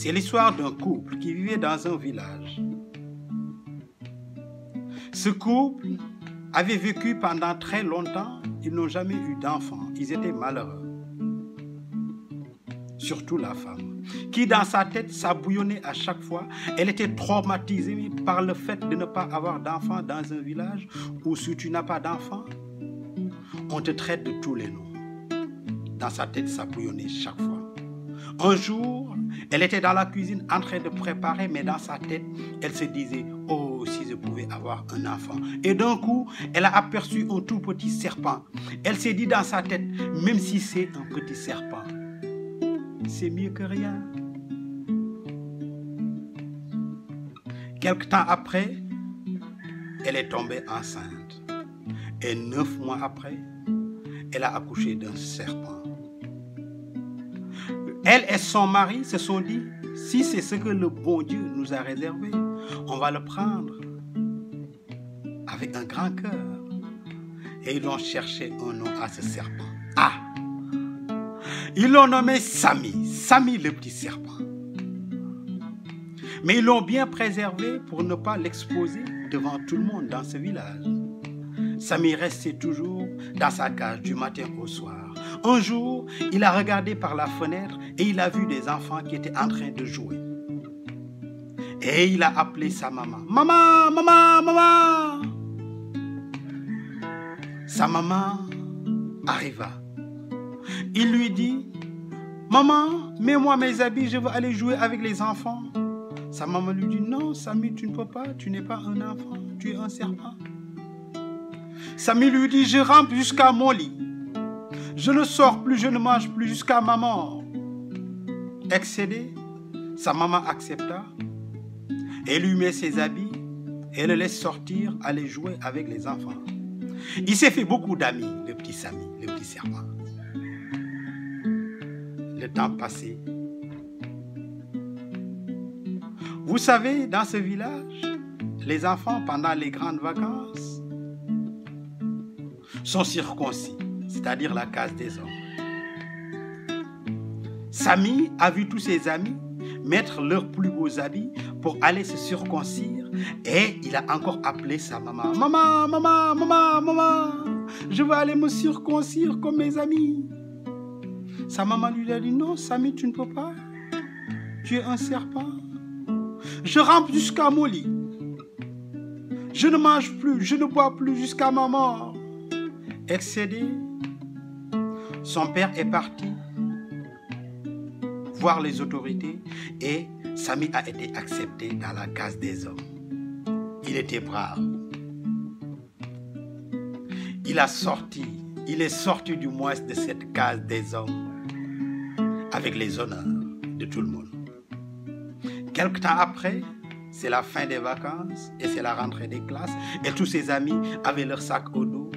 C'est l'histoire d'un couple qui vivait dans un village. Ce couple avait vécu pendant très longtemps. Ils n'ont jamais eu d'enfants. Ils étaient malheureux. Surtout la femme, qui dans sa tête, ça bouillonnait à chaque fois. Elle était traumatisée par le fait de ne pas avoir d'enfants dans un village où si tu n'as pas d'enfants, on te traite de tous les noms. Dans sa tête, ça bouillonnait chaque fois. Un jour, elle était dans la cuisine en train de préparer, mais dans sa tête, elle se disait « Oh, si je pouvais avoir un enfant ». Et d'un coup, elle a aperçu un tout petit serpent. Elle s'est dit dans sa tête « Même si c'est un petit serpent, c'est mieux que rien ». Quelque temps après, elle est tombée enceinte. Et 9 mois après, elle a accouché d'un serpent. Elle et son mari se sont dit, si c'est ce que le bon Dieu nous a réservé, on va le prendre avec un grand cœur. Et ils ont cherché un nom à ce serpent. Ah! Ils l'ont nommé Samy, Samy le petit serpent. Mais ils l'ont bien préservé pour ne pas l'exposer devant tout le monde dans ce village. Samy restait toujours dans sa cage du matin au soir. Un jour, il a regardé par la fenêtre et il a vu des enfants qui étaient en train de jouer. Et il a appelé sa maman. « Maman, maman, maman !» Sa maman arriva. Il lui dit, « Maman, mets-moi mes habits, je veux aller jouer avec les enfants. » Sa maman lui dit, « Non, Samy, tu ne peux pas, tu n'es pas un enfant, tu es un serpent. » Samy lui dit, « Je rampe jusqu'à mon lit. Je ne sors plus, je ne mange plus jusqu'à ma mort. » Excédé, sa maman accepta et lui met ses habits et le laisse sortir, aller jouer avec les enfants. Il s'est fait beaucoup d'amis, le petit Samy, le petit serpent. Le temps passé. Vous savez, dans ce village, les enfants, pendant les grandes vacances, sont circoncis, c'est-à-dire la case des hommes. Samy a vu tous ses amis mettre leurs plus beaux habits pour aller se circoncire et il a encore appelé sa maman. « Maman, maman, maman, maman, je veux aller me circoncire comme mes amis. » Sa maman lui a dit, « Non, Samy, tu ne peux pas. Tu es un serpent. Je rampe jusqu'à mon lit. Je ne mange plus, je ne bois plus jusqu'à ma mort. » Excédé, son père est parti voir les autorités et Samy a été accepté dans la case des hommes. Il était brave. Il est sorti du moins de cette case des hommes avec les honneurs de tout le monde. Quelque temps après, c'est la fin des vacances et c'est la rentrée des classes et tous ses amis avaient leur sac au dos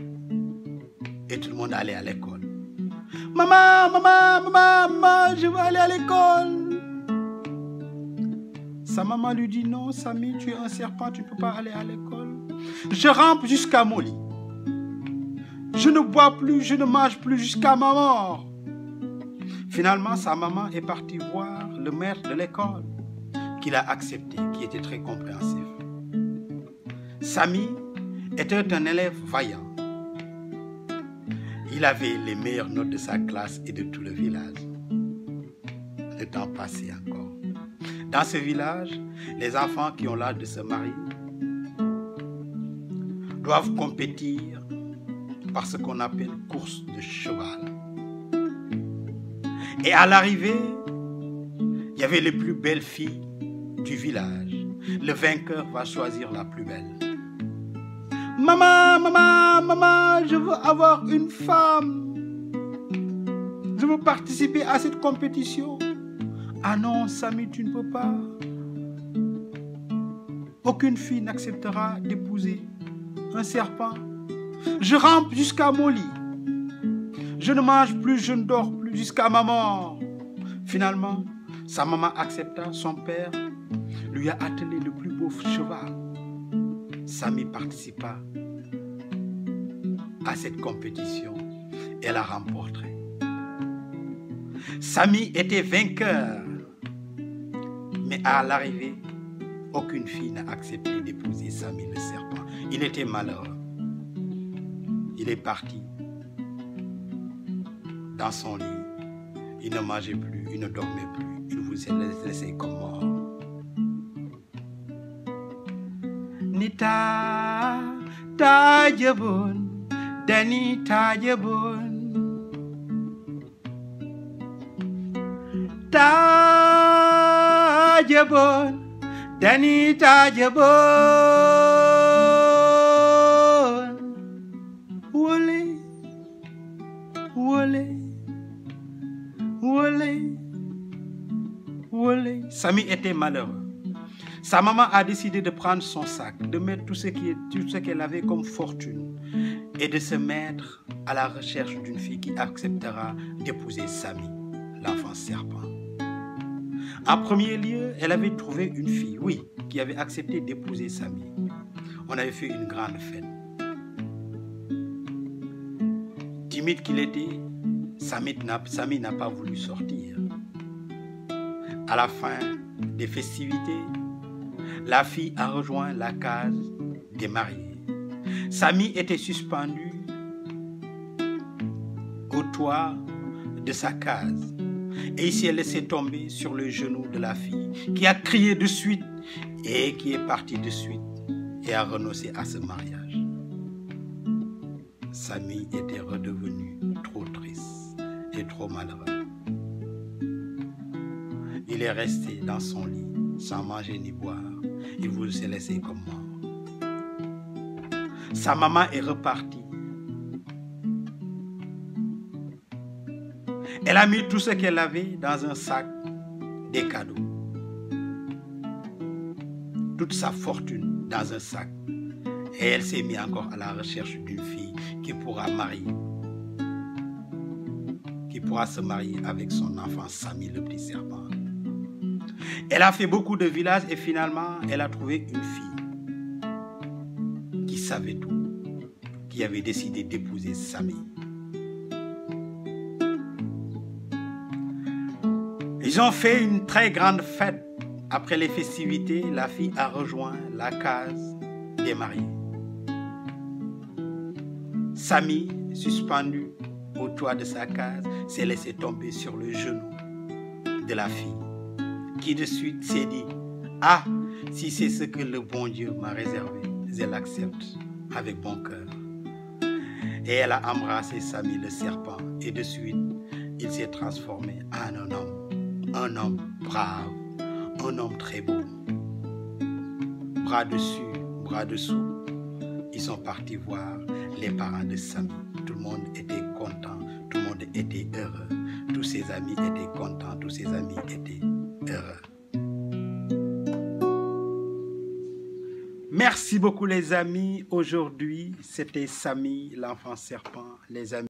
et tout le monde allait à l'école. Maman, maman, maman, maman, je veux aller à l'école. Sa maman lui dit, non, Samy, tu es un serpent, tu ne peux pas aller à l'école. Je rampe jusqu'à mon lit. Je ne bois plus, je ne mange plus jusqu'à ma mort. Finalement, sa maman est partie voir le maître de l'école, qu'il a accepté, qui était très compréhensif. Samy était un élève vaillant. Il avait les meilleures notes de sa classe et de tout le village. Le temps passait encore. Dans ce village, les enfants qui ont l'âge de se marier doivent compétir par ce qu'on appelle course de cheval. Et à l'arrivée, il y avait les plus belles filles du village. Le vainqueur va choisir la plus belle. Maman, maman, maman, je veux avoir une femme. Je veux participer à cette compétition. Ah non, Samy, tu ne peux pas. Aucune fille n'acceptera d'épouser un serpent. Je rampe jusqu'à mon lit. Je ne mange plus, je ne dors plus jusqu'à ma mort. Finalement, sa maman accepta, son père lui a attelé le plus beau cheval. Samy participa à cette compétition et la remporté. Samy était vainqueur. Mais à l'arrivée, aucune fille n'a accepté d'épouser Samy le serpent. Il était malheureux. Il est parti dans son lit. Il ne mangeait plus, il ne dormait plus. Il vous a laissé comme mort. Nita tajabon, dani tajabon, tajabon, dani tajabon. Wole, wole, wole, wole. Samy était malheureux. Sa maman a décidé de prendre son sac, de mettre tout ce qu'elle avait comme fortune et de se mettre à la recherche d'une fille qui acceptera d'épouser Samy, l'enfant serpent. En premier lieu, elle avait trouvé une fille, oui, qui avait accepté d'épouser Samy. On avait fait une grande fête. Timide qu'il était, Samy n'a pas voulu sortir. À la fin des festivités, la fille a rejoint la case des mariés. Samy était suspendu au toit de sa case et il s'est laissé tomber sur le genou de la fille qui a crié de suite et qui est partie de suite et a renoncé à ce mariage. Samy était redevenu trop triste et trop malheureux. Il est resté dans son lit sans manger ni boire. Il vous s'est laissé comme mort. Sa maman est repartie. Elle a mis tout ce qu'elle avait dans un sac des cadeaux. Toute sa fortune dans un sac. Et elle s'est mise encore à la recherche d'une fille qui pourra se marier avec son enfant Samy le petit serpent. Elle a fait beaucoup de villages et finalement, elle a trouvé une fille qui savait tout, qui avait décidé d'épouser Samy. Ils ont fait une très grande fête. Après les festivités, la fille a rejoint la case des mariés. Samy, suspendu au toit de sa case, s'est laissé tomber sur le genou de la fille, qui de suite s'est dit « Ah, si c'est ce que le bon Dieu m'a réservé, je l'accepte avec bon cœur. » Et elle a embrassé Samy le serpent et de suite, il s'est transformé en un homme brave, un homme très beau. Bras dessus, bras dessous, ils sont partis voir les parents de Samy. Tout le monde était content, tout le monde était heureux. Tous ses amis étaient contents, tous ses amis étaient heureux. Merci beaucoup les amis. Aujourd'hui, c'était Samy, l'enfant serpent. Les amis.